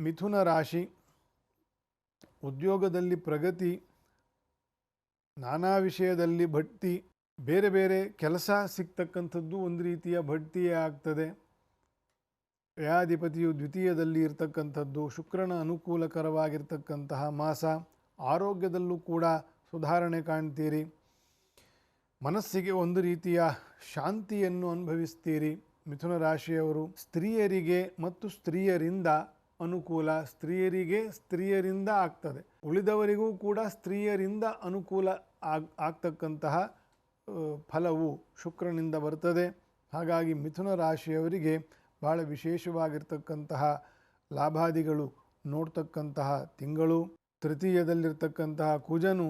ಮಿಥುನ ರಾಶಿ ಉದ್ಯೋಗದಲ್ಲಿ ಪ್ರಗತಿ, ನಾನಾ ವಿಷಯದಲ್ಲಿ ಬಡ್ತಿ, ಬೇರೆ ಬೇರೆ ಕೆಲಸ ಸಿಗ್ತಕ್ಕಂಥದ್ದು ಒಂದು ರೀತಿಯ ಬಡ್ತಿಯೇ ಆಗ್ತದೆ. ವ್ಯಾಧಿಪತಿಯು ದ್ವಿತೀಯದಲ್ಲಿ ಇರತಕ್ಕಂಥದ್ದು, ಶುಕ್ರನ ಅನುಕೂಲಕರವಾಗಿರ್ತಕ್ಕಂತಹ ಮಾಸ. ಆರೋಗ್ಯದಲ್ಲೂ ಕೂಡ ಸುಧಾರಣೆ ಕಾಣ್ತೀರಿ. ಮನಸ್ಸಿಗೆ ಒಂದು ರೀತಿಯ ಶಾಂತಿಯನ್ನು ಅನುಭವಿಸ್ತೀರಿ. ಮಿಥುನ ರಾಶಿಯವರು ಸ್ತ್ರೀಯರಿಗೆ ಮತ್ತು ಸ್ತ್ರೀಯರಿಂದ ಅನುಕೂಲ, ಸ್ತ್ರೀಯರಿಂದ ಆಗ್ತದೆ. ಉಳಿದವರಿಗೂ ಕೂಡ ಸ್ತ್ರೀಯರಿಂದ ಅನುಕೂಲ ಆಗ್ತಕ್ಕಂತಹ ಫಲವು ಶುಕ್ರನಿಂದ ಬರ್ತದೆ. ಹಾಗಾಗಿ ಮಿಥುನ ರಾಶಿಯವರಿಗೆ ಬಹಳ ವಿಶೇಷವಾಗಿರ್ತಕ್ಕಂತಹ ಲಾಭಾದಿಗಳು ನೋಡ್ತಕ್ಕಂತಹ ತಿಂಗಳು. ತೃತೀಯದಲ್ಲಿರ್ತಕ್ಕಂತಹ ಕುಜನು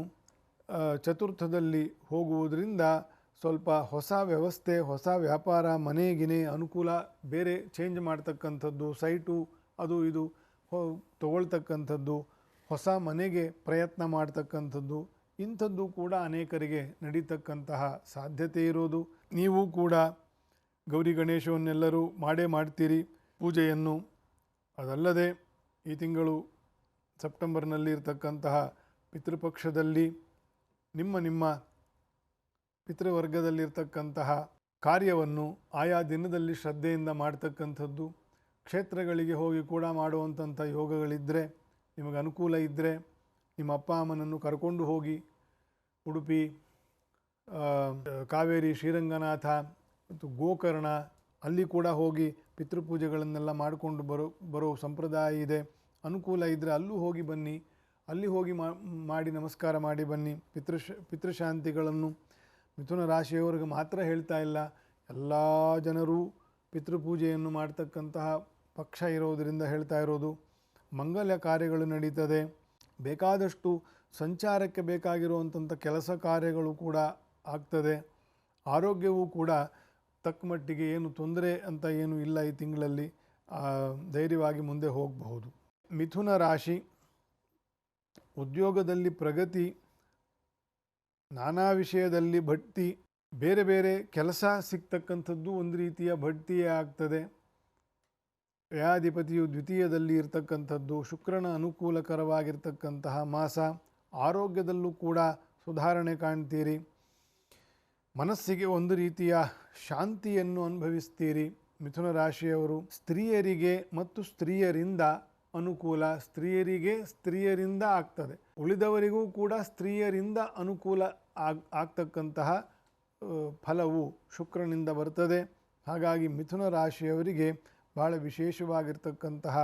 ಚತುರ್ಥದಲ್ಲಿ ಹೋಗುವುದರಿಂದ ಸ್ವಲ್ಪ ಹೊಸ ವ್ಯವಸ್ಥೆ, ಹೊಸ ವ್ಯಾಪಾರ, ಮನೆಗಿನೇ ಅನುಕೂಲ, ಬೇರೆ ಚೇಂಜ್ ಮಾಡ್ತಕ್ಕಂಥದ್ದು, ಸೈಟು ಅದು ಇದು ತಗೊಳ್ತಕ್ಕಂಥದ್ದು, ಹೊಸ ಮನೆಗೆ ಪ್ರಯತ್ನ ಮಾಡ್ತಕ್ಕಂಥದ್ದು, ಇಂಥದ್ದು ಕೂಡ ಅನೇಕರಿಗೆ ನಡೀತಕ್ಕಂತಹ ಸಾಧ್ಯತೆ ಇರೋದು. ನೀವು ಕೂಡ ಗೌರಿ ಗಣೇಶವನ್ನೆಲ್ಲರೂ ಮಾಡ್ತೀರಿ ಪೂಜೆಯನ್ನು. ಅದಲ್ಲದೆ ಈ ತಿಂಗಳು ಸೆಪ್ಟೆಂಬರ್ನಲ್ಲಿ ಇರತಕ್ಕಂತಹ ಪಿತೃಪಕ್ಷದಲ್ಲಿ ನಿಮ್ಮ ಪಿತೃವರ್ಗದಲ್ಲಿರ್ತಕ್ಕಂತಹ ಕಾರ್ಯವನ್ನು ಆಯಾ ದಿನದಲ್ಲಿ ಶ್ರದ್ಧೆಯಿಂದ ಮಾಡ್ತಕ್ಕಂಥದ್ದು. ಕ್ಷೇತ್ರಗಳಿಗೆ ಹೋಗಿ ಕೂಡ ಮಾಡುವಂಥ ಯೋಗಗಳಿದ್ದರೆ, ನಿಮಗೆ ಅನುಕೂಲ ಇದ್ದರೆ ನಿಮ್ಮ ಅಪ್ಪ ಅಮ್ಮನನ್ನು ಕರ್ಕೊಂಡು ಹೋಗಿ ಉಡುಪಿ, ಕಾವೇರಿ, ಶ್ರೀರಂಗನಾಥ ಮತ್ತು ಗೋಕರ್ಣ ಅಲ್ಲಿ ಕೂಡ ಹೋಗಿ ಪಿತೃಪೂಜೆಗಳನ್ನೆಲ್ಲ ಮಾಡಿಕೊಂಡು ಬರೋ ಸಂಪ್ರದಾಯ ಇದೆ. ಅನುಕೂಲ ಇದ್ದರೆ ಅಲ್ಲೂ ಹೋಗಿ ಬನ್ನಿ, ಅಲ್ಲಿ ಹೋಗಿ ಮಾಡಿ ನಮಸ್ಕಾರ ಮಾಡಿ ಬನ್ನಿ. ಪಿತೃಶಾಂತಿಗಳನ್ನು ಮಿಥುನ ರಾಶಿಯವರಿಗೆ ಮಾತ್ರ ಹೇಳ್ತಾ ಇಲ್ಲ, ಎಲ್ಲ ಜನರೂ ಪಿತೃಪೂಜೆಯನ್ನು ಮಾಡ್ತಕ್ಕಂತಹ ಪಕ್ಷ ಇರೋದರಿಂದ ಹೇಳ್ತಾ ಇರೋದು. ಮಂಗಲ್ಯ ಕಾರ್ಯಗಳು ನಡೀತದೆ. ಬೇಕಾದಷ್ಟು ಸಂಚಾರಕ್ಕೆ ಬೇಕಾಗಿರುವಂಥ ಕೆಲಸ ಕಾರ್ಯಗಳು ಕೂಡ ಆಗ್ತದೆ. ಆರೋಗ್ಯವೂ ಕೂಡ ತಕ್ಕ ಮಟ್ಟಿಗೆ ಏನು ತೊಂದರೆ ಅಂತ ಏನು ಇಲ್ಲ. ಈ ತಿಂಗಳಲ್ಲಿ ಧೈರ್ಯವಾಗಿ ಮುಂದೆ ಹೋಗಬಹುದು. ಮಿಥುನ ರಾಶಿ ಉದ್ಯೋಗದಲ್ಲಿ ಪ್ರಗತಿ, ನಾನಾ ವಿಷಯದಲ್ಲಿ ಬಡ್ತಿ, ಬೇರೆ ಬೇರೆ ಕೆಲಸ ಸಿಗ್ತಕ್ಕಂಥದ್ದು ಒಂದು ರೀತಿಯ ಬಡ್ತಿಯೇ ಆಗ್ತದೆ. ವ್ಯಾಧಿಪತಿಯು ದ್ವಿತೀಯದಲ್ಲಿ ಇರತಕ್ಕಂಥದ್ದು, ಶುಕ್ರನ ಅನುಕೂಲಕರವಾಗಿರ್ತಕ್ಕಂತಹ ಮಾಸ. ಆರೋಗ್ಯದಲ್ಲೂ ಕೂಡ ಸುಧಾರಣೆ ಕಾಣ್ತೀರಿ. ಮನಸ್ಸಿಗೆ ಒಂದು ರೀತಿಯ ಶಾಂತಿಯನ್ನು ಅನುಭವಿಸ್ತೀರಿ. ಮಿಥುನ ರಾಶಿಯವರು ಸ್ತ್ರೀಯರಿಗೆ ಮತ್ತು ಸ್ತ್ರೀಯರಿಂದ ಅನುಕೂಲ, ಸ್ತ್ರೀಯರಿಂದ ಆಗ್ತದೆ. ಉಳಿದವರಿಗೂ ಕೂಡ ಸ್ತ್ರೀಯರಿಂದ ಅನುಕೂಲ ಆಗ್ತಕ್ಕಂತಹ ಫಲವು ಶುಕ್ರನಿಂದ ಬರ್ತದೆ. ಹಾಗಾಗಿ ಮಿಥುನ ರಾಶಿಯವರಿಗೆ ಬಹಳ ವಿಶೇಷವಾಗಿರ್ತಕ್ಕಂತಹ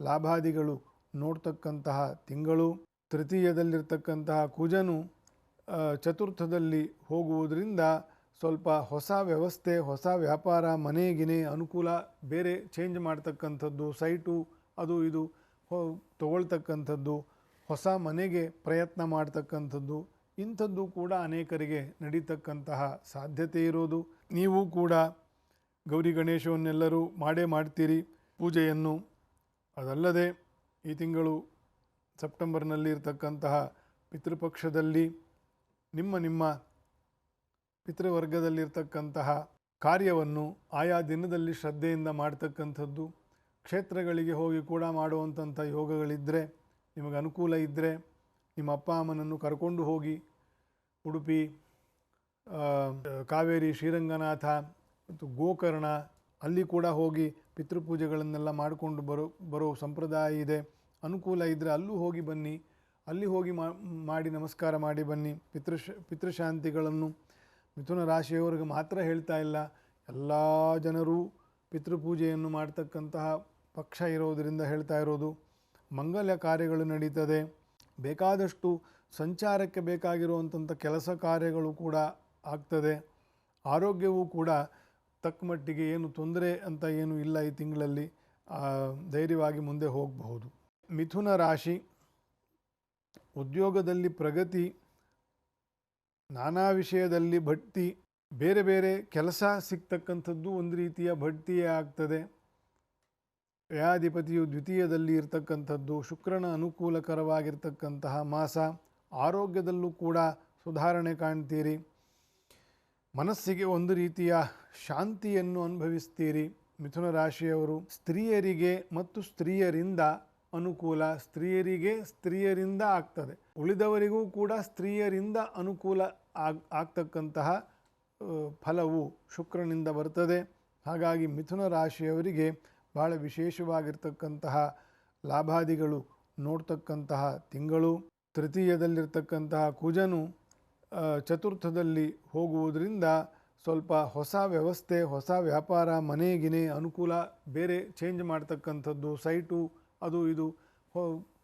ಲಾಭಾದಿಗಳು ನೋಡ್ತಕ್ಕಂತಹ ತಿಂಗಳು. ತೃತೀಯದಲ್ಲಿರ್ತಕ್ಕಂತಹ ಕುಜನು ಚತುರ್ಥದಲ್ಲಿ ಹೋಗುವುದರಿಂದ ಸ್ವಲ್ಪ ಹೊಸ ವ್ಯವಸ್ಥೆ, ಹೊಸ ವ್ಯಾಪಾರ, ಮನೆಗಿನೇ ಅನುಕೂಲ, ಬೇರೆ ಚೇಂಜ್ ಮಾಡ್ತಕ್ಕಂಥದ್ದು, ಸೈಟು ಅದು ಇದು ತಗೊಳ್ತಕ್ಕಂಥದ್ದು, ಹೊಸ ಮನೆಗೆ ಪ್ರಯತ್ನ ಮಾಡ್ತಕ್ಕಂಥದ್ದು, ಇಂಥದ್ದು ಕೂಡ ಅನೇಕರಿಗೆ ನಡೀತಕ್ಕಂತಹ ಸಾಧ್ಯತೆ ಇರೋದು. ನೀವು ಕೂಡ ಗೌರಿ ಗಣೇಶವನ್ನೆಲ್ಲರೂ ಮಾಡ್ತೀರಿ ಪೂಜೆಯನ್ನು. ಅದಲ್ಲದೆ ಈ ತಿಂಗಳು ಸೆಪ್ಟೆಂಬರ್ನಲ್ಲಿ ಇರತಕ್ಕಂತಹ ಪಿತೃಪಕ್ಷದಲ್ಲಿ ನಿಮ್ಮ ಪಿತೃವರ್ಗದಲ್ಲಿರ್ತಕ್ಕಂತಹ ಕಾರ್ಯವನ್ನು ಆಯಾ ದಿನದಲ್ಲಿ ಶ್ರದ್ಧೆಯಿಂದ ಮಾಡ್ತಕ್ಕಂಥದ್ದು. ಕ್ಷೇತ್ರಗಳಿಗೆ ಹೋಗಿ ಕೂಡ ಮಾಡುವಂಥ ಯೋಗಗಳಿದ್ದರೆ, ನಿಮಗೆ ಅನುಕೂಲ ಇದ್ದರೆ ನಿಮ್ಮ ಅಪ್ಪ ಅಮ್ಮನನ್ನು ಕರ್ಕೊಂಡು ಹೋಗಿ ಉಡುಪಿ, ಕಾವೇರಿ, ಶ್ರೀರಂಗನಾಥ ಮತ್ತು ಗೋಕರ್ಣ ಅಲ್ಲಿ ಕೂಡ ಹೋಗಿ ಪಿತೃಪೂಜೆಗಳನ್ನೆಲ್ಲ ಮಾಡಿಕೊಂಡು ಬರೋ ಸಂಪ್ರದಾಯ ಇದೆ. ಅನುಕೂಲ ಇದ್ದರೆ ಅಲ್ಲೂ ಹೋಗಿ ಬನ್ನಿ, ಅಲ್ಲಿ ಹೋಗಿ ಮಾಡಿ ನಮಸ್ಕಾರ ಮಾಡಿ ಬನ್ನಿ. ಪಿತೃಶಾಂತಿಗಳನ್ನು ಮಿಥುನ ರಾಶಿಯವರಿಗೆ ಮಾತ್ರ ಹೇಳ್ತಾ ಇಲ್ಲ, ಎಲ್ಲ ಜನರೂ ಪಿತೃಪೂಜೆಯನ್ನು ಮಾಡ್ತಕ್ಕಂತಹ ಪಕ್ಷ ಇರೋದರಿಂದ ಹೇಳ್ತಾ ಇರೋದು. ಮಂಗಲ್ಯ ಕಾರ್ಯಗಳು ನಡೀತದೆ. ಬೇಕಾದಷ್ಟು ಸಂಚಾರಕ್ಕೆ ಬೇಕಾಗಿರುವಂಥ ಕೆಲಸ ಕಾರ್ಯಗಳು ಕೂಡ ಆಗ್ತದೆ. ಆರೋಗ್ಯವೂ ಕೂಡ ತಕ್ಕ ಮಟ್ಟಿಗೆ ಏನು ತೊಂದರೆ ಅಂತ ಏನು ಇಲ್ಲ. ಈ ತಿಂಗಳಲ್ಲಿ ಧೈರ್ಯವಾಗಿ ಮುಂದೆ ಹೋಗಬಹುದು. ಮಿಥುನ ರಾಶಿ ಉದ್ಯೋಗದಲ್ಲಿ ಪ್ರಗತಿ, ನಾನಾ ವಿಷಯದಲ್ಲಿ ಬಡ್ತಿ, ಬೇರೆ ಬೇರೆ ಕೆಲಸ ಸಿಗ್ತಕ್ಕಂಥದ್ದು ಒಂದು ರೀತಿಯ ಬಡ್ತಿಯೇ ಆಗ್ತದೆ. ವ್ಯಾಧಿಪತಿಯು ದ್ವಿತೀಯದಲ್ಲಿ ಇರತಕ್ಕಂಥದ್ದು, ಶುಕ್ರನ ಅನುಕೂಲಕರವಾಗಿರ್ತಕ್ಕಂತಹ ಮಾಸ. ಆರೋಗ್ಯದಲ್ಲೂ ಕೂಡ ಸುಧಾರಣೆ ಕಾಣ್ತೀರಿ. ಮನಸ್ಸಿಗೆ ಒಂದು ರೀತಿಯ ಶಾಂತಿಯನ್ನು ಅನುಭವಿಸ್ತೀರಿ. ಮಿಥುನ ರಾಶಿಯವರು ಸ್ತ್ರೀಯರಿಗೆ ಮತ್ತು ಸ್ತ್ರೀಯರಿಂದ ಅನುಕೂಲ, ಸ್ತ್ರೀಯರಿಗೆ ಸ್ತ್ರೀಯರಿಂದ ಆಗ್ತದೆ. ಉಳಿದವರಿಗೂ ಕೂಡ ಸ್ತ್ರೀಯರಿಂದ ಅನುಕೂಲ ಆಗ್ತಕ್ಕಂತಹ ಫಲವು ಶುಕ್ರನಿಂದ ಬರ್ತದೆ. ಹಾಗಾಗಿ ಮಿಥುನ ರಾಶಿಯವರಿಗೆ ಭಾಳ ವಿಶೇಷವಾಗಿರ್ತಕ್ಕಂತಹ ಲಾಭಾದಿಗಳು ನೋಡ್ತಕ್ಕಂತಹ ತಿಂಗಳು. ತೃತೀಯದಲ್ಲಿರ್ತಕ್ಕಂತಹ ಕುಜನು ಚತುರ್ಥದಲ್ಲಿ ಹೋಗುವುದರಿಂದ ಸ್ವಲ್ಪ ಹೊಸ ವ್ಯವಸ್ಥೆ, ಹೊಸ ವ್ಯಾಪಾರ, ಮನೆಗಿನೇ ಅನುಕೂಲ, ಬೇರೆ ಚೇಂಜ್ ಮಾಡ್ತಕ್ಕಂಥದ್ದು, ಸೈಟು ಅದು ಇದು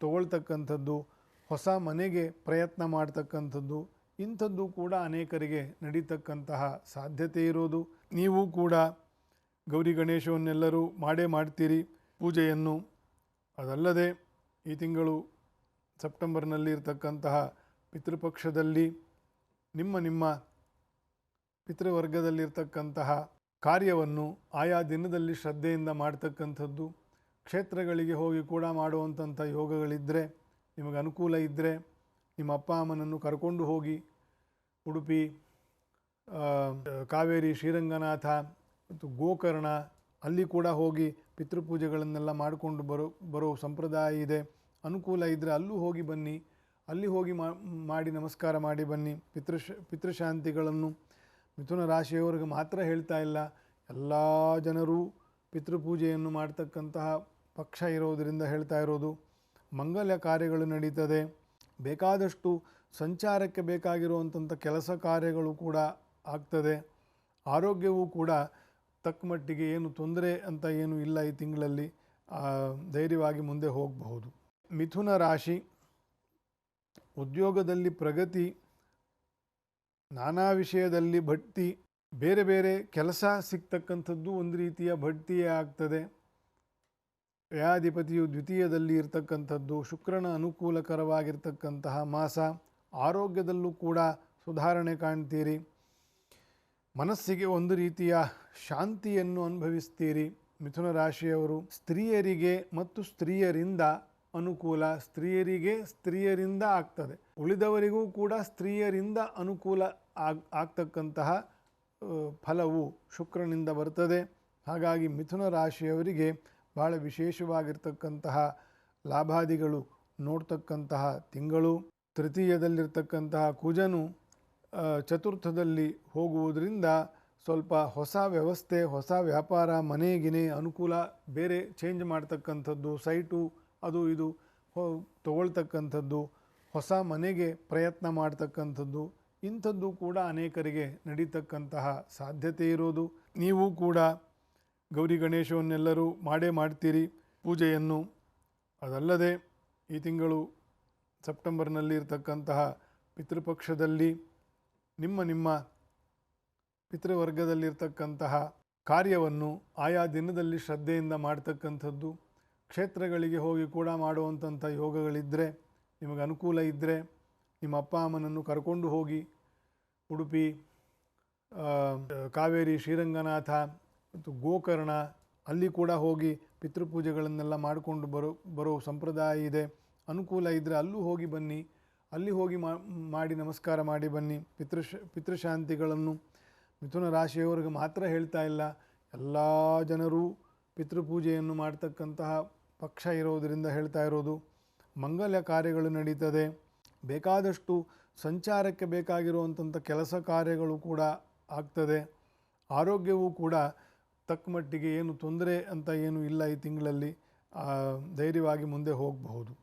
ತಗೊಳ್ತಕ್ಕಂಥದ್ದು, ಹೊಸ ಮನೆಗೆ ಪ್ರಯತ್ನ ಮಾಡ್ತಕ್ಕಂಥದ್ದು, ಇಂಥದ್ದು ಕೂಡ ಅನೇಕರಿಗೆ ನಡೀತಕ್ಕಂತಹ ಸಾಧ್ಯತೆ ಇರೋದು. ನೀವು ಕೂಡ ಗೌರಿ ಗಣೇಶವನ್ನೆಲ್ಲರೂ ಮಾಡೇ ಮಾಡ್ತೀರಿ ಪೂಜೆಯನ್ನು. ಅದಲ್ಲದೆ ಈ ತಿಂಗಳು ಸೆಪ್ಟೆಂಬರ್ನಲ್ಲಿ ಇರತಕ್ಕಂತಹ ಪಿತೃಪಕ್ಷದಲ್ಲಿ ನಿಮ್ಮ ಪಿತೃವರ್ಗದಲ್ಲಿರ್ತಕ್ಕಂತಹ ಕಾರ್ಯವನ್ನು ಆಯಾ ದಿನದಲ್ಲಿ ಶ್ರದ್ಧೆಯಿಂದ ಮಾಡ್ತಕ್ಕಂಥದ್ದು, ಕ್ಷೇತ್ರಗಳಿಗೆ ಹೋಗಿ ಕೂಡ ಮಾಡುವಂಥ ಯೋಗಗಳಿದ್ದರೆ, ನಿಮಗೆ ಅನುಕೂಲ ಇದ್ದರೆ ನಿಮ್ಮ ಅಪ್ಪ ಅಮ್ಮನನ್ನು ಕರ್ಕೊಂಡು ಹೋಗಿ ಉಡುಪಿ, ಕಾವೇರಿ, ಶ್ರೀರಂಗನಾಥ ಮತ್ತು ಗೋಕರ್ಣ ಅಲ್ಲಿ ಕೂಡ ಹೋಗಿ ಪಿತೃಪೂಜೆಗಳನ್ನೆಲ್ಲ ಮಾಡಿಕೊಂಡು ಬರೋ ಸಂಪ್ರದಾಯ ಇದೆ. ಅನುಕೂಲ ಇದ್ದರೆ ಅಲ್ಲೂ ಹೋಗಿ ಬನ್ನಿ, ಅಲ್ಲಿ ಹೋಗಿ ಮಾಡಿ ನಮಸ್ಕಾರ ಮಾಡಿ ಬನ್ನಿ. ಪಿತೃಶಾಂತಿಗಳನ್ನು ಮಿಥುನ ರಾಶಿಯವರಿಗೆ ಮಾತ್ರ ಹೇಳ್ತಾ ಇಲ್ಲ, ಎಲ್ಲ ಜನರೂ ಪಿತೃಪೂಜೆಯನ್ನು ಮಾಡ್ತಕ್ಕಂತಹ ಪಕ್ಷ ಇರೋದರಿಂದ ಹೇಳ್ತಾ ಇರೋದು. ಮಂಗಲ ಕಾರ್ಯಗಳು ನಡೀತದೆ. ಬೇಕಾದಷ್ಟು ಸಂಚಾರಕ್ಕೆ ಬೇಕಾಗಿರುವಂಥ ಕೆಲಸ ಕಾರ್ಯಗಳು ಕೂಡ ಆಗ್ತದೆ. ಆರೋಗ್ಯವೂ ಕೂಡ ತಕ್ಕ ಮಟ್ಟಿಗೆ ಏನು ತೊಂದರೆ ಅಂತ ಏನು ಇಲ್ಲ ಈ ತಿಂಗಳಲ್ಲಿ. ಧೈರ್ಯವಾಗಿ ಮುಂದೆ ಹೋಗಬಹುದು. ಮಿಥುನ ರಾಶಿ ಉದ್ಯೋಗದಲ್ಲಿ ಪ್ರಗತಿ, ನಾನಾ ವಿಷಯದಲ್ಲಿ ಬಡ್ತಿ, ಬೇರೆ ಬೇರೆ ಕೆಲಸ ಸಿಗ್ತಕ್ಕಂಥದ್ದು ಒಂದು ರೀತಿಯ ಬಡ್ತಿಯೇ ಆಗ್ತದೆ. ವ್ಯಾಧಿಪತಿಯು ದ್ವಿತೀಯದಲ್ಲಿ ಇರ್ತಕ್ಕಂಥದ್ದು, ಶುಕ್ರನ ಅನುಕೂಲಕರವಾಗಿರ್ತಕ್ಕಂತಹ ಮಾಸ. ಆರೋಗ್ಯದಲ್ಲೂ ಕೂಡ ಸುಧಾರಣೆ ಕಾಣ್ತೀರಿ. ಮನಸ್ಸಿಗೆ ಒಂದು ರೀತಿಯ ಶಾಂತಿಯನ್ನು ಅನುಭವಿಸ್ತೀರಿ ಮಿಥುನ ರಾಶಿಯವರು. ಸ್ತ್ರೀಯರಿಗೆ ಮತ್ತು ಸ್ತ್ರೀಯರಿಂದ ಅನುಕೂಲ, ಸ್ತ್ರೀಯರಿಗೆ ಸ್ತ್ರೀಯರಿಂದ ಆಗ್ತದೆ. ಉಳಿದವರಿಗೂ ಕೂಡ ಸ್ತ್ರೀಯರಿಂದ ಅನುಕೂಲ ಆಗ್ತಕ್ಕಂತಹ ಫಲವು ಶುಕ್ರನಿಂದ ಬರ್ತದೆ. ಹಾಗಾಗಿ ಮಿಥುನ ರಾಶಿಯವರಿಗೆ ಭಾಳ ವಿಶೇಷವಾಗಿರ್ತಕ್ಕಂತಹ ಲಾಭಾದಿಗಳು ನೋಡ್ತಕ್ಕಂತಹ ತಿಂಗಳು. ತೃತೀಯದಲ್ಲಿರ್ತಕ್ಕಂತಹ ಕುಜನು ಚತುರ್ಥದಲ್ಲಿ ಹೋಗುವುದರಿಂದ ಸ್ವಲ್ಪ ಹೊಸ ವ್ಯವಸ್ಥೆ, ಹೊಸ ವ್ಯಾಪಾರ, ಮನೆಗಿನೇ ಅನುಕೂಲ, ಬೇರೆ ಚೇಂಜ್ ಮಾಡ್ತಕ್ಕಂಥದ್ದು, ಸೈಟು ಅದು ಇದು ತಗೊಳ್ತಕ್ಕಂಥದ್ದು, ಹೊಸ ಮನೆಗೆ ಪ್ರಯತ್ನ ಮಾಡ್ತಕ್ಕಂಥದ್ದು, ಇಂಥದ್ದು ಕೂಡ ಅನೇಕರಿಗೆ ನಡೀತಕ್ಕಂತಹ ಸಾಧ್ಯತೆ ಇರೋದು. ನೀವು ಕೂಡ ಗೌರಿ ಗಣೇಶವನ್ನೆಲ್ಲರೂ ಮಾಡೇ ಮಾಡ್ತೀರಿ ಪೂಜೆಯನ್ನು. ಅದಲ್ಲದೆ ಈ ತಿಂಗಳು ಸೆಪ್ಟೆಂಬರ್ನಲ್ಲಿ ಇರತಕ್ಕಂತಹ ಪಿತೃಪಕ್ಷದಲ್ಲಿ ನಿಮ್ಮ ಪಿತೃವರ್ಗದಲ್ಲಿರ್ತಕ್ಕಂತಹ ಕಾರ್ಯವನ್ನು ಆಯಾ ದಿನದಲ್ಲಿ ಶ್ರದ್ಧೆಯಿಂದ ಮಾಡ್ತಕ್ಕಂಥದ್ದು, ಕ್ಷೇತ್ರಗಳಿಗೆ ಹೋಗಿ ಕೂಡ ಮಾಡುವಂಥ ಯೋಗಗಳಿದ್ದರೆ, ನಿಮಗೆ ಅನುಕೂಲ ಇದ್ದರೆ ನಿಮ್ಮ ಅಪ್ಪ ಅಮ್ಮನನ್ನು ಕರ್ಕೊಂಡು ಹೋಗಿ ಉಡುಪಿ, ಕಾವೇರಿ, ಶ್ರೀರಂಗನಾಥ ಮತ್ತು ಗೋಕರ್ಣ ಅಲ್ಲಿ ಕೂಡ ಹೋಗಿ ಪಿತೃಪೂಜೆಗಳನ್ನೆಲ್ಲ ಮಾಡಿಕೊಂಡು ಬರೋ ಸಂಪ್ರದಾಯ ಇದೆ. ಅನುಕೂಲ ಇದ್ದರೆ ಅಲ್ಲೂ ಹೋಗಿ ಬನ್ನಿ, ಅಲ್ಲಿ ಹೋಗಿ ಮಾಡಿ ನಮಸ್ಕಾರ ಮಾಡಿ ಬನ್ನಿ. ಪಿತೃಶಾಂತಿಗಳನ್ನು ಮಿಥುನ ರಾಶಿಯವರಿಗೆ ಮಾತ್ರ ಹೇಳ್ತಾ ಇಲ್ಲ, ಎಲ್ಲ ಜನರೂ ಪಿತೃಪೂಜೆಯನ್ನು ಮಾಡ್ತಕ್ಕಂತಹ ಪಕ್ಷ ಇರೋದರಿಂದ ಹೇಳ್ತಾ ಇರೋದು. ಮಂಗಲ ಕಾರ್ಯಗಳು ನಡೀತದೆ. ಬೇಕಾದಷ್ಟು ಸಂಚಾರಕ್ಕೆ ಬೇಕಾಗಿರುವಂಥ ಕೆಲಸ ಕಾರ್ಯಗಳು ಕೂಡ ಆಗ್ತದೆ. ಆರೋಗ್ಯವೂ ಕೂಡ ತಕ್ಕ ಮಟ್ಟಿಗೆ ಏನು ತೊಂದರೆ ಅಂತ ಏನು ಇಲ್ಲ ಈ ತಿಂಗಳಲ್ಲಿ. ಧೈರ್ಯವಾಗಿ ಮುಂದೆ ಹೋಗಬಹುದು.